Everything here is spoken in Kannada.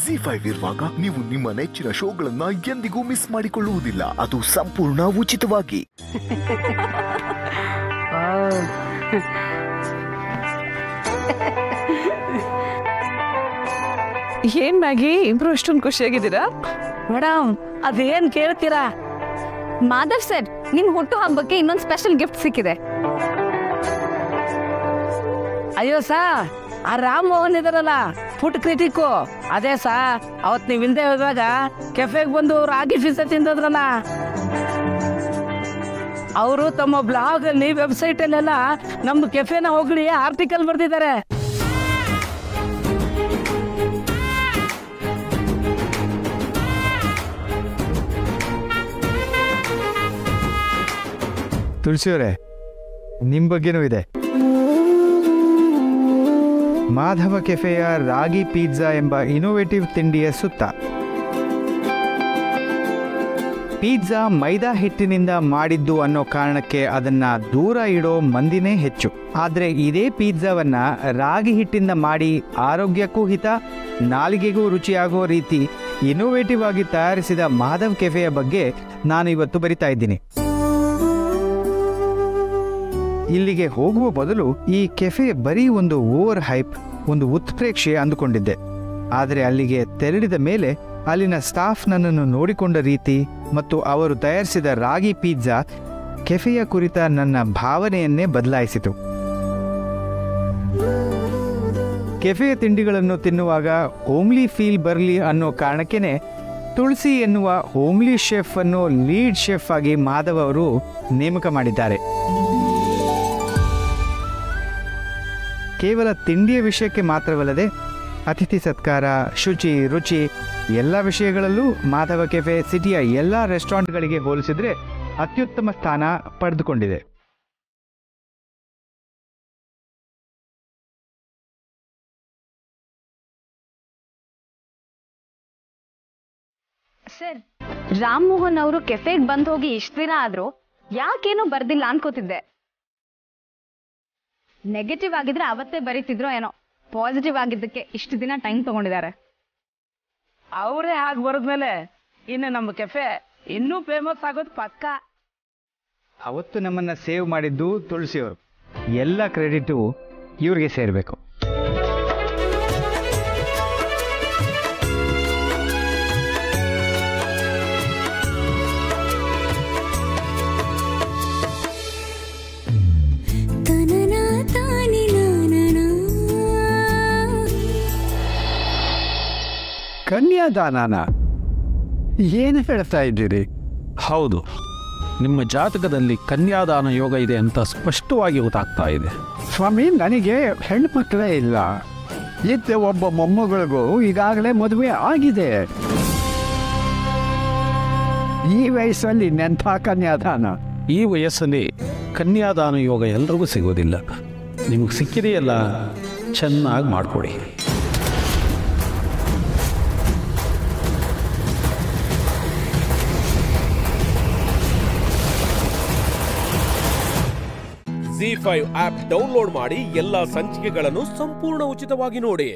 ಜಿ5 ಇರುವಾಗ ನೀವು ನಿಮ್ಮ ನೆಚ್ಚಿನ ಶೋಗಳನ್ನ ಎಂದಿಗೂ ಮಿಸ್ ಮಾಡಿಕೊಳ್ಳುವುದಿಲ್ಲ. ಅದು ಸಂಪೂರ್ಣ ಉಚಿತವಾಗಿ. ಏನ್ ಮ್ಯಾಗಿ ಇಬ್ರು ಅಷ್ಟೊಂದು ಖುಷಿಯಾಗಿದ್ದೀರಾ? ಮೇಡಮ್ ಅದೇನ್ ಕೇಳ್ತೀರಾ? ಮಾಧವ್ ಸರ್, ನಿಮ್ ಹುಟ್ಟು ಹಬ್ಬಕ್ಕೆ ಇನ್ನೊಂದು ಸ್ಪೆಷಲ್ ಗಿಫ್ಟ್ ಸಿಕ್ಕಿದೆ. ಅಯ್ಯೋ ಸಾ, ಆ ರಾಮ್ ಮೋಹನ್ ಇದಾರಲ್ಲ, ಫುಡ್ ಕ್ರಿಟಿಕ್ಕು, ಅದೇ ಸಾ ಅವತ್ ನೀವ್ ಇಲ್ದೆ ಹೋದಾಗ ಕೆಫೆಗೆ ಬಂದು ರಾಗಿ ಪಿಜ್ಜಾ ತಿಂದದ್ರಲ್ಲ, ಅವರು ತಮ್ಮ ಬ್ಲಾಗ್ ಅಲ್ಲಿ ವೆಬ್ಸೈಟ್ ಅಲ್ಲೆಲ್ಲ ನಮ್ದು ಕೆಫೆನ ಹೊಗಳಿ ಆರ್ಟಿಕಲ್ ಬರ್ದಿದ್ದಾರೆ. ತುಳಸಿಯವರೇ, ನಿಮ್ಮ ಬಗ್ಗೆನೂ ಇದೆ. ಮಾಧವ ಕೆಫೆಯ ರಾಗಿ ಪಿಜ್ಜಾ ಎಂಬ ಇನೋವೇಟಿವ್ ತಿಂಡಿಯ ಸುತ್ತ. ಪಿಜ್ಜಾ ಮೈದಾ ಹಿಟ್ಟಿನಿಂದ ಮಾಡಿದ್ದು ಅನ್ನೋ ಕಾರಣಕ್ಕೆ ಅದನ್ನ ದೂರ ಇಡೋ ಮಂದಿನೇ ಹೆಚ್ಚು. ಆದರೆ ಇದೇ ಪಿಜ್ಜಾವನ್ನ ರಾಗಿ ಹಿಟ್ಟಿಂದ ಮಾಡಿ ಆರೋಗ್ಯಕ್ಕೂ ಹಿತ, ನಾಲಿಗೆಗೂ ರುಚಿಯಾಗೋ ರೀತಿ ಇನೋವೇಟಿವ್ ಆಗಿ ತಯಾರಿಸಿದ ಮಾಧವ್ ಕೆಫೆಯ ಬಗ್ಗೆ ನಾನು ಇವತ್ತು ಬರಿತಾ ಇದ್ದೀನಿ. ಇಲ್ಲಿಗೆ ಹೋಗುವ ಬದಲು ಈ ಕೆಫೆ ಬರೀ ಒಂದು ಓವರ್ ಹೈಪ್, ಒಂದು ಉತ್ಪ್ರೇಕ್ಷೆ ಅಂದುಕೊಂಡಿದ್ದೆ. ಆದರೆ ಅಲ್ಲಿಗೆ ತೆರಳಿದ ಮೇಲೆ ಅಲ್ಲಿನ ಸ್ಟಾಫ್ ನನ್ನನ್ನು ನೋಡಿಕೊಂಡ ರೀತಿ ಮತ್ತು ಅವರು ತಯಾರಿಸಿದ ರಾಗಿ ಪಿಜ್ಜಾ ಕೆಫೆಯ ಕುರಿತ ನನ್ನ ಭಾವನೆಯನ್ನೇ ಬದಲಾಯಿಸಿತು. ಕೆಫೆಯ ತಿಂಡಿಗಳನ್ನು ತಿನ್ನುವಾಗ ಹೋಮ್ಲಿ ಫೀಲ್ ಬರಲಿ ಅನ್ನೋ ಕಾರಣಕ್ಕೇನೆ ತುಳಸಿ ಎನ್ನುವ ಹೋಮ್ಲಿ ಶೆಫ್ ಅನ್ನು ಲೀಡ್ ಶೆಫ್ ಆಗಿ ಮಾಧವ್ ಅವರು ನೇಮಕ ಮಾಡಿದ್ದಾರೆ. ಕೇವಲ ತಿಂಡಿಯ ವಿಷಯಕ್ಕೆ ಮಾತ್ರವಲ್ಲದೆ ಅತಿಥಿ ಸತ್ಕಾರ, ಶುಚಿ, ರುಚಿ ಎಲ್ಲ ವಿಷಯಗಳಲ್ಲೂ ಮಾಧವ ಕೆಫೆ ಸಿಟಿಯ ಎಲ್ಲ ರೆಸ್ಟೋರೆಂಟ್ಗಳಿಗೆ ಹೋಲಿಸಿದರೆ ಅತ್ಯುತ್ತಮ ಸ್ಥಾನ ಪಡೆದುಕೊಂಡಿದೆ. ಸರ್, ರಾಮ್ ಮೋಹನ್ ಅವರು ಕೆಫೆಗೆ ಬಂದು ಹೋಗಿ ಇಷ್ಟು ದಿನ ಆದ್ರೂ ಯಾಕೇನು ಬರ್ದಿಲ್ಲ ಅನ್ಕೋತಿದ್ದೆ. ನೆಗೆಟಿವ್ ಆಗಿದ್ರೆ ಅವತ್ತೇ ಬರೀತಿದ್ರು ಏನೋ, ಪಾಸಿಟಿವ್ ಆಗಿದ್ದಕ್ಕೆ ಇಷ್ಟು ದಿನ ಟೈಮ್ ತಗೊಂಡಿದ್ದಾರೆ. ಅವರೇ ಹಾಗೆ ಬರೆದ್ಮೇಲೆ ಇನ್ನು ನಮ್ಮ ಕೆಫೆ ಇನ್ನೂ ಫೇಮಸ್ ಆಗೋದು ಪಕ್ಕ. ಅವತ್ತು ನಮ್ಮನ್ನು ಸೇವ್ ಮಾಡಿದ್ದು ತುಳಸಿಯವರು. ಎಲ್ಲ ಕ್ರೆಡಿಟು ಇವ್ರಿಗೆ ಸೇರಬೇಕು. ಕನ್ಯಾದಾನನ ಏನು ಹೇಳ್ತಾ ಇದ್ದೀರಿ? ಹೌದು, ನಿಮ್ಮ ಜಾತಕದಲ್ಲಿ ಕನ್ಯಾದಾನ ಯೋಗ ಇದೆ ಅಂತ ಸ್ಪಷ್ಟವಾಗಿ ಗೊತ್ತಾಗ್ತಾ ಇದೆ. ಸ್ವಾಮಿ, ನನಗೆ ಹೆಣ್ಮಕ್ಳೇ ಇಲ್ಲ. ಇದ್ದ ಒಬ್ಬ ಮೊಮ್ಮಗಳಿಗೂ ಈಗಾಗಲೇ ಮದುವೆ ಆಗಿದೆ. ಈ ವಯಸ್ಸಲ್ಲಿ ನೆಂಥ ಕನ್ಯಾದಾನ? ಈ ವಯಸ್ಸಲ್ಲಿ ಕನ್ಯಾದಾನ ಯೋಗ ಎಲ್ರಿಗೂ ಸಿಗೋದಿಲ್ಲ. ನಿಮಗೆ ಸಿಕ್ಕಿದೆಯಲ್ಲ, ಚೆನ್ನಾಗಿ ಮಾಡಿಕೊಡಿ. ಜಿ5 ಆಪ್ ಡೌನ್ಲೋಡ್ ಮಾಡಿ ಎಲ್ಲಾ ಸಂಚಿಕೆಗಳನ್ನು ಸಂಪೂರ್ಣ ಉಚಿತವಾಗಿ ನೋಡಿ.